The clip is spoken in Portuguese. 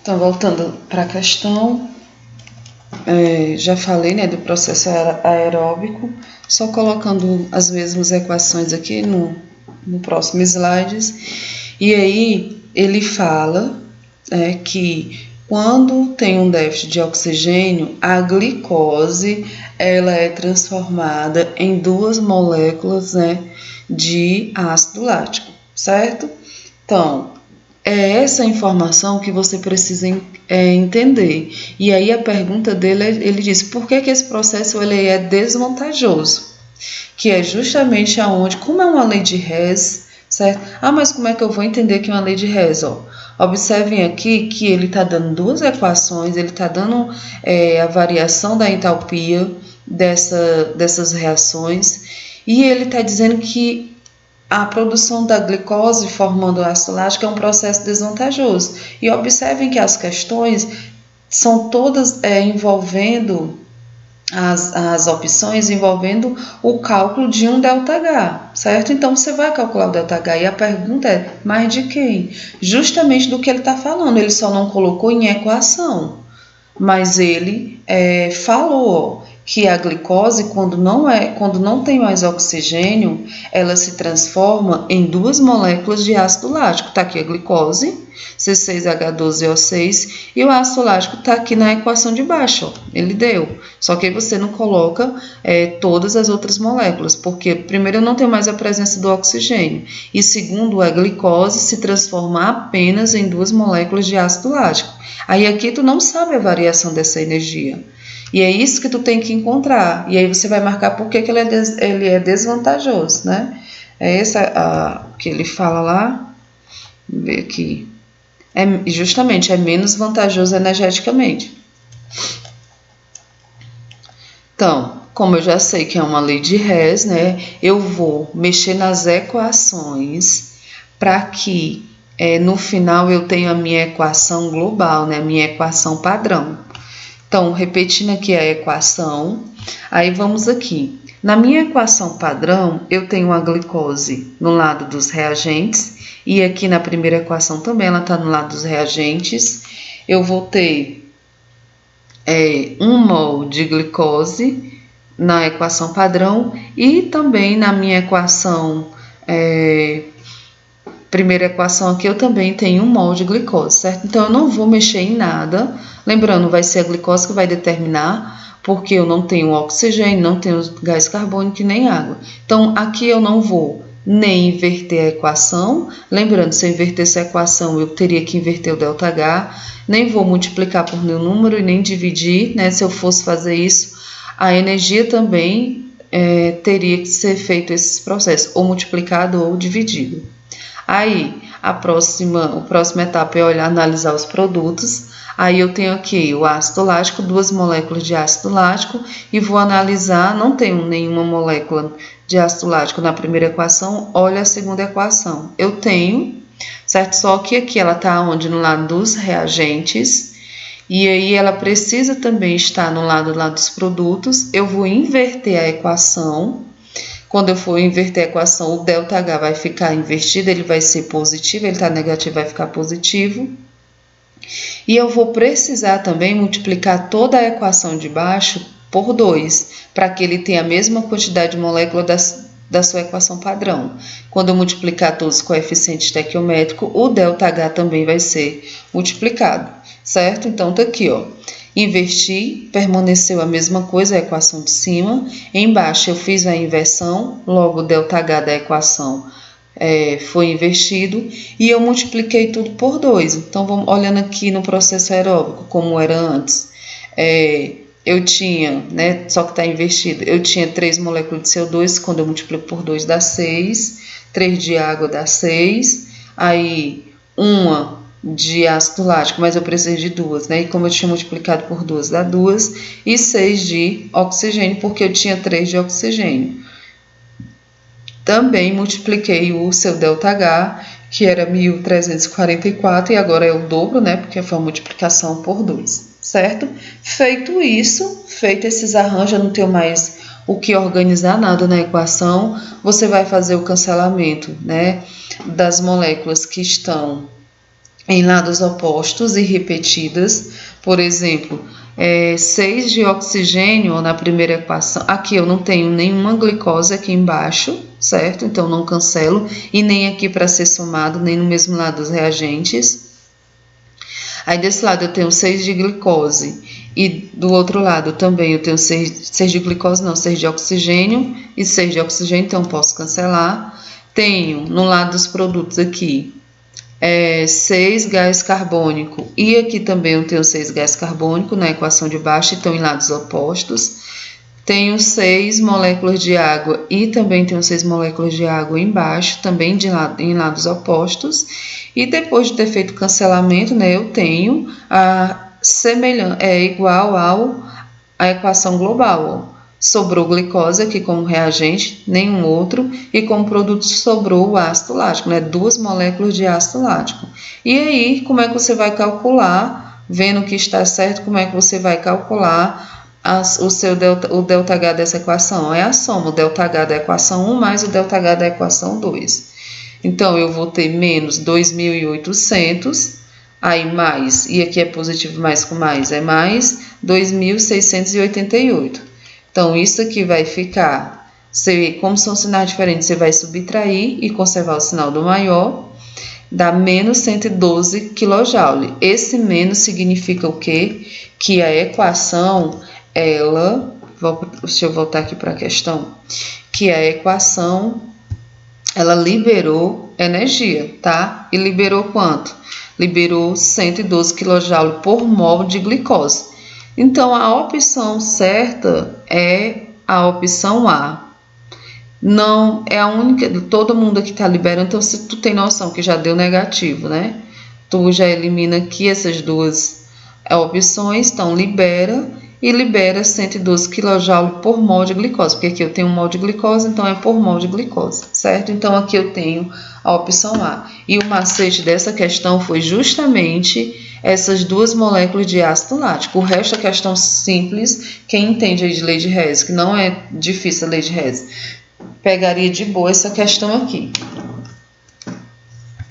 Então, voltando para a questão, já falei, né, do processo aeróbico, só colocando as mesmas equações aqui no próximo slides. E aí ele fala que quando tem um déficit de oxigênio, a glicose ela é transformada em duas moléculas, né, de ácido lático, certo? Então, é essa informação que você precisa entender. E aí a pergunta dele, ele diz, por que esse processo ele é desvantajoso? Que é justamente aonde, como é uma lei de Hess, certo? Mas como é que eu vou entender que é uma lei de Hess? Observem aqui que ele está dando duas equações, ele está dando a variação da entalpia dessas reações, e ele está dizendo que a produção da glicose formando o ácido lático é um processo desvantajoso. E observem que as questões são todas envolvendo as opções envolvendo o cálculo de um ΔH, certo? Então você vai calcular o ΔH e a pergunta é, mas de quem? Justamente do que ele está falando, ele só não colocou em equação, mas ele falou que a glicose, quando não tem mais oxigênio, ela se transforma em duas moléculas de ácido lático. Está aqui a glicose, C6H12O6, e o ácido lático está aqui na equação de baixo, ele deu. Só que aí você não coloca todas as outras moléculas, porque primeiro não tem mais a presença do oxigênio, e segundo, a glicose se transforma apenas em duas moléculas de ácido lático. Aí aqui tu não sabe a variação dessa energia. E é isso que tu tem que encontrar. E aí você vai marcar por que ele é desvantajoso, né? É essa que ele fala lá. Vamos ver aqui. Justamente, é menos vantajoso energeticamente. Então, como eu já sei que é uma lei de Hess, né? Eu vou mexer nas equações para que no final eu tenha a minha equação global, né? A minha equação padrão. Então, repetindo aqui a equação, aí vamos aqui. Na minha equação padrão, eu tenho a glicose no lado dos reagentes, e aqui na primeira equação também ela está no lado dos reagentes. Eu vou ter 1 mol de glicose na equação padrão, e também na minha equação primeira equação aqui eu também tenho 1 mol de glicose, certo? Então eu não vou mexer em nada. Lembrando, vai ser a glicose que vai determinar, porque eu não tenho oxigênio, não tenho gás carbônico nem água. Então aqui eu não vou nem inverter a equação. Lembrando, se eu invertesse a equação, eu teria que inverter o ΔH. Nem vou multiplicar por nenhum número e nem dividir, né? Se eu fosse fazer isso, a energia também teria que ser feito esse processo, ou multiplicado ou dividido. Aí, a próxima etapa é analisar os produtos. Aí eu tenho aqui o ácido lático, 2 moléculas de ácido lático, e vou analisar, não tenho nenhuma molécula de ácido lático na primeira equação, olha a segunda equação. Eu tenho, certo? Só que aqui ela está onde? No lado dos reagentes, e aí ela precisa também estar no lado lá dos produtos. Eu vou inverter a equação. Quando eu for inverter a equação, o ΔH vai ficar invertido, ele vai ser positivo, ele está negativo, vai ficar positivo. E eu vou precisar também multiplicar toda a equação de baixo por 2, para que ele tenha a mesma quantidade de moléculas da sua equação padrão. Quando eu multiplicar todos os coeficientes estequiométricos, o ΔH também vai ser multiplicado, certo? Então, tá aqui, ó. Inverti, permaneceu a mesma coisa, a equação de cima. Embaixo eu fiz a inversão, logo o ΔH da equação foi invertido, e eu multipliquei tudo por 2. Então, vamos olhando aqui no processo aeróbico, como era antes. Eu tinha, né, só que está invertido, eu tinha 3 moléculas de CO2, quando eu multiplico por 2 dá 6, 3 de água dá 6, aí uma de ácido lático, mas eu preciso de 2, né? E como eu tinha multiplicado por 2, dá 2, e 6 de oxigênio, porque eu tinha 3 de oxigênio. Também multipliquei o seu ΔH, que era 1.344, e agora é o dobro, né? Porque foi a multiplicação por 2, certo? Feito isso, feito esses arranjos, eu não tenho mais o que organizar nada na equação, você vai fazer o cancelamento, né? Das moléculas que estão em lados opostos e repetidas. Por exemplo, 6 de oxigênio na primeira equação. Aqui eu não tenho nenhuma glicose aqui embaixo, certo? Então não cancelo. E nem aqui para ser somado, nem no mesmo lado dos reagentes. Aí desse lado eu tenho 6 de glicose. E do outro lado também eu tenho 6 de glicose, não, 6 de oxigênio e 6 de oxigênio, então posso cancelar. Tenho no lado dos produtos aqui 6 gás carbônico, e aqui também eu tenho 6 gás carbônico na equação de baixo, então em lados opostos. Tenho 6 moléculas de água e também tenho 6 moléculas de água embaixo, também em lados opostos. E depois de ter feito o cancelamento, né, eu tenho igual à equação global. Ó. Sobrou glicose aqui como reagente, nenhum outro, e como produto sobrou o ácido lático, né? 2 moléculas de ácido lático. E aí, como é que você vai calcular, vendo que está certo, como é que você vai calcular o ΔH dessa equação? É a soma, o ΔH da equação 1 mais o ΔH da equação 2. Então, eu vou ter menos 2.800, aí mais, e aqui é positivo mais com mais, é mais 2.688. Então, isso aqui vai ficar, como são sinais diferentes, você vai subtrair e conservar o sinal do maior, dá menos 112 kJ. Esse menos significa o quê? Que a equação, deixa eu voltar aqui para a questão, que a equação, ela liberou energia, tá? E liberou quanto? Liberou 112 kJ por mol de glicose. Então, a opção certa é a opção A. Não é a única, todo mundo aqui está liberando, então se tu tem noção que já deu negativo, né? Tu já elimina aqui essas duas opções, então libera 112 kJ por mol de glicose, porque aqui eu tenho 1 mol de glicose, então é por mol de glicose, certo? Então aqui eu tenho a opção A. E o macete dessa questão foi justamente essas 2 moléculas de ácido lático. O resto é questão simples, quem entende aí de lei de Hess, que não é difícil a lei de Hess, pegaria de boa essa questão aqui.